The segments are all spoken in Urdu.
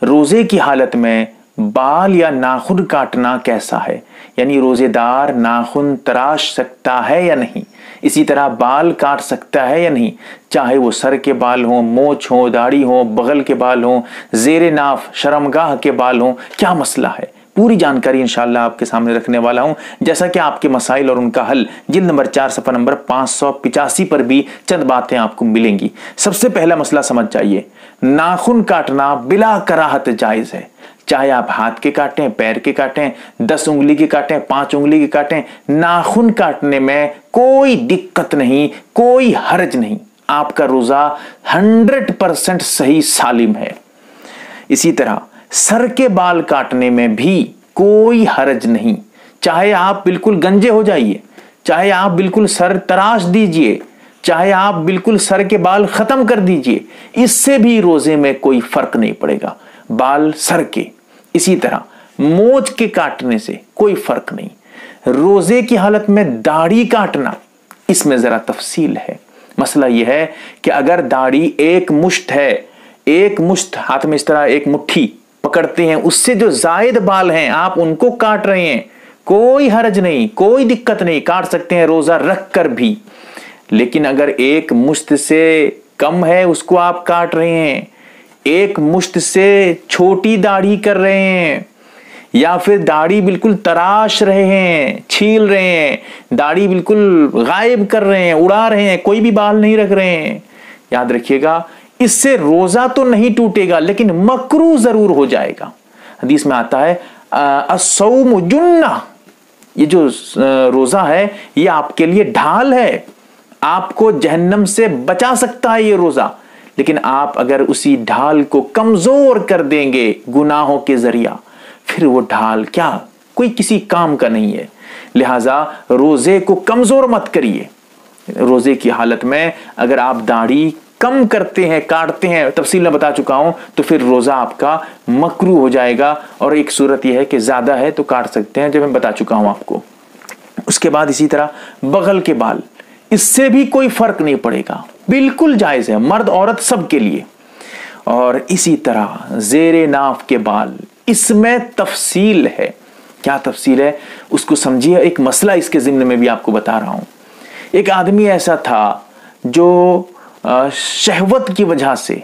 روزے کی حالت میں بال یا ناخن کاٹنا کیسا ہے، یعنی روزے دار ناخن تراش سکتا ہے یا نہیں، اسی طرح بال کاٹ سکتا ہے یا نہیں، چاہے وہ سر کے بال ہوں، مونچھ ہوں، داڑھی ہوں، بغل کے بال ہوں، زیر ناف شرمگاہ کے بال ہوں، کیا مسئلہ ہے، پوری جانکاری انشاءاللہ آپ کے سامنے رکھنے والا ہوں، جیسا کہ آپ کے مسائل اور ان کا حل جلد نمبر 4 صفحہ نمبر 585 پر بھی چند باتیں آپ کو ملیں گی۔ سب سے پہلا مسئلہ سمجھ جائیے، ناخن کاٹنا بلا کراہت جائز ہے، چاہے آپ ہاتھ کے کاٹیں، پیر کے کاٹیں، 10 انگلی کے کاٹیں، 5 انگلی کے کاٹیں، ناخن کاٹنے میں کوئی دقت نہیں، کوئی حرج نہیں، آپ کا روزہ 100% صحیح سالم ہے۔ اسی طرح سر کے بال کاٹنے میں بھی کوئی حرج نہیں، چاہے آپ بالکل گنجے ہو جائیے، چاہے آپ بالکل سر تراش دیجئے، چاہے آپ بالکل سر کے بال ختم کر دیجئے، اس سے بھی روزے میں کوئی فرق نہیں پڑے گا، بال سر کے۔ اسی طرح مونچھ کے کاٹنے سے کوئی فرق نہیں۔ روزے کی حالت میں داڑھی کاٹنا، اس میں ذرا تفصیل ہے۔ مسئلہ یہ ہے کہ اگر داڑھی ایک مشت ہے، ایک مشت ہاتھ میں اس طرح ایک مٹھی پکڑتے ہیں، اس سے جو زائد بال ہیں آپ ان کو کاٹ رہے ہیں، کوئی حرج نہیں، کوئی دقت نہیں، کاٹ سکتے ہیں روزہ رکھ کر بھی۔ لیکن اگر ایک مشت سے کم ہے اس کو آپ کاٹ رہے ہیں، ایک مشت سے چھوٹی داڑھی کر رہے ہیں، یا پھر داڑھی بالکل تراش رہے ہیں، چھیل رہے ہیں، داڑھی بالکل غائب کر رہے ہیں، اڑا رہے ہیں، کوئی بھی بال نہیں رکھ رہے ہیں، یاد رکھیے گا اس سے روزہ تو نہیں ٹوٹے گا لیکن مکروہ ضرور ہو جائے گا۔ حدیث میں آتا ہے الصوم جنہ، یہ جو روزہ ہے یہ آپ کے لیے ڈھال ہے، آپ کو جہنم سے بچا سکتا ہے یہ روزہ، لیکن آپ اگر اسی ڈھال کو کمزور کر دیں گے گناہوں کے ذریعہ، پھر وہ ڈھال کیا کوئی کسی کام کا نہیں ہے۔ لہٰذا روزے کو کمزور مت کریے۔ روزے کی حالت میں اگر آپ داڑھی کم کرتے ہیں، کاٹتے ہیں، تفصیل میں بتا چکا ہوں، تو پھر روزہ آپ کا مکروہ ہو جائے گا، اور ایک صورت یہ ہے کہ زیادہ ہے تو کاٹ سکتے ہیں، جو میں بتا چکا ہوں آپ کو۔ اس کے بعد اسی طرح بغل کے بال، اس سے بھی کوئی فرق نہیں پڑے گا، بالکل جائز ہے، مرد عورت سب کے لیے۔ اور اسی طرح زیر ناف کے بال، اس میں تفصیل ہے۔ کیا تفصیل ہے اس کو سمجھیے، ایک مسئلہ اس کے ضمن میں بھی آپ کو بتا رہا ہوں۔ ایک آدمی ایسا تھا جو شہوت کی وجہ سے،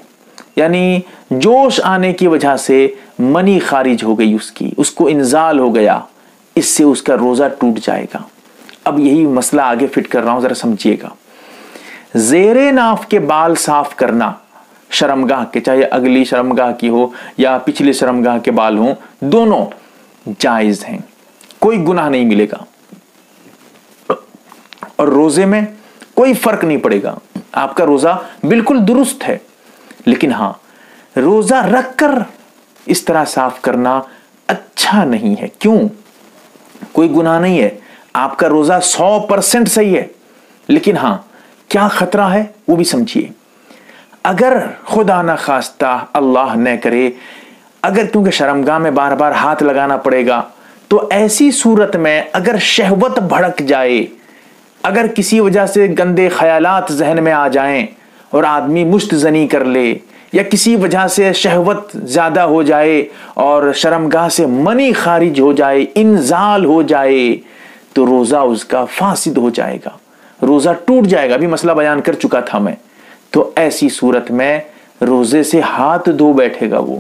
یعنی جوش آنے کی وجہ سے منی خارج ہو گئی، اس کو انزال ہو گیا، اس سے اس کا روزہ ٹوٹ جائے گا۔ اب یہی مسئلہ آگے فٹ کر رہا ہوں، ذرا سمجھیے گا۔ زیر ناف کے بال صاف کرنا شرمگاہ کے، چاہے اگلی شرمگاہ کی ہو یا پچھلی شرمگاہ کے بال ہوں، دونوں جائز ہیں، کوئی گناہ نہیں ملے گا، اور روزے میں کوئی فرق نہیں پڑے گا، آپ کا روزہ بالکل درست ہے۔ لیکن ہاں، روزہ رکھ کر اس طرح صاف کرنا اچھا نہیں ہے۔ کیوں؟ کوئی گناہ نہیں ہے، آپ کا روزہ 100% صحیح ہے، لیکن ہاں کیا خطرہ ہے وہ بھی سمجھیے۔ اگر خدا نہ خواستہ، اللہ نہ کرے، اگر کیونکہ شرمگاہ میں بار بار ہاتھ لگانا پڑے گا، تو ایسی صورت میں اگر شہوت بھڑک جائے، اگر کسی وجہ سے گندے خیالات ذہن میں آ جائیں اور آدمی مشت زنی کر لے، یا کسی وجہ سے شہوت زیادہ ہو جائے اور شرمگاہ سے منی خارج ہو جائے، انزال ہو جائے، تو روزہ اس کا فاسد ہو جائے گا، روزہ ٹوٹ جائے گا۔ ابھی مسئلہ بیان کر چکا تھا میں۔ تو ایسی صورت میں روزے سے ہاتھ دھو بیٹھے گا وہ۔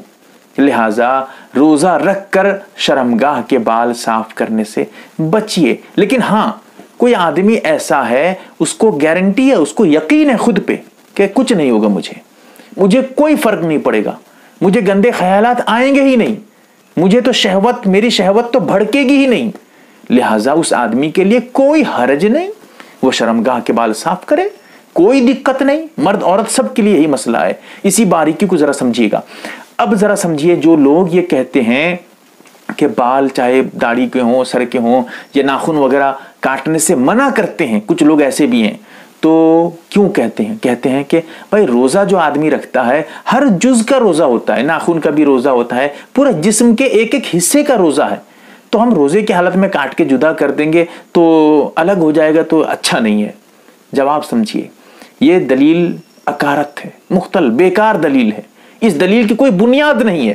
لہٰذا روزہ رکھ کر شرمگاہ کے بال صاف کرنے سے بچیے۔ لیکن ہاں، کوئی آدمی ایسا ہے، اس کو گارنٹی ہے، اس کو یقین ہے خود پہ کہ کچھ نہیں ہوگا، مجھے کوئی فرق نہیں پڑے گا، مجھے گندے خیالات آئیں گے ہی نہیں، مجھے تو شہوت، میری شہوت تو بھڑکے گی ہی نہیں، لہٰذا اس آدمی کے لیے کوئی حرج نہیں، وہ شرمگاہ کے بال صاف کرے، کوئی دقت نہیں، مرد عورت سب کے لیے یہی مسئلہ ہے۔ اسی باریکی کو ذرا سمجھیے گا۔ اب ذرا سمجھیے، جو لوگ یہ کہتے ہیں کہ بال چاہے داڑھی کے ہوں، سر کے ہوں، یا ناخن وغیرہ کاٹنے سے منع کرتے ہیں، کچھ لوگ ایسے بھی ہیں، تو کیوں کہتے ہیں؟ کہتے ہیں کہ بھائی روزہ جو آدمی رکھتا ہے، ہر جز کا روزہ ہوتا ہے، ناخن کا بھی روزہ ہوتا ہے، پورا جسم کے ایک ایک حصے کا روزہ ہے، تو ہم روزے کی حالت میں کاٹ کے جدا کر دیں گے تو الگ ہو جائے گا، تو اچھا نہیں ہے۔ جواب سمجھیے، یہ دلیل اکارت ہے، مختل بیکار دلیل ہے، اس دلیل کی کوئی بنیاد نہیں ہے۔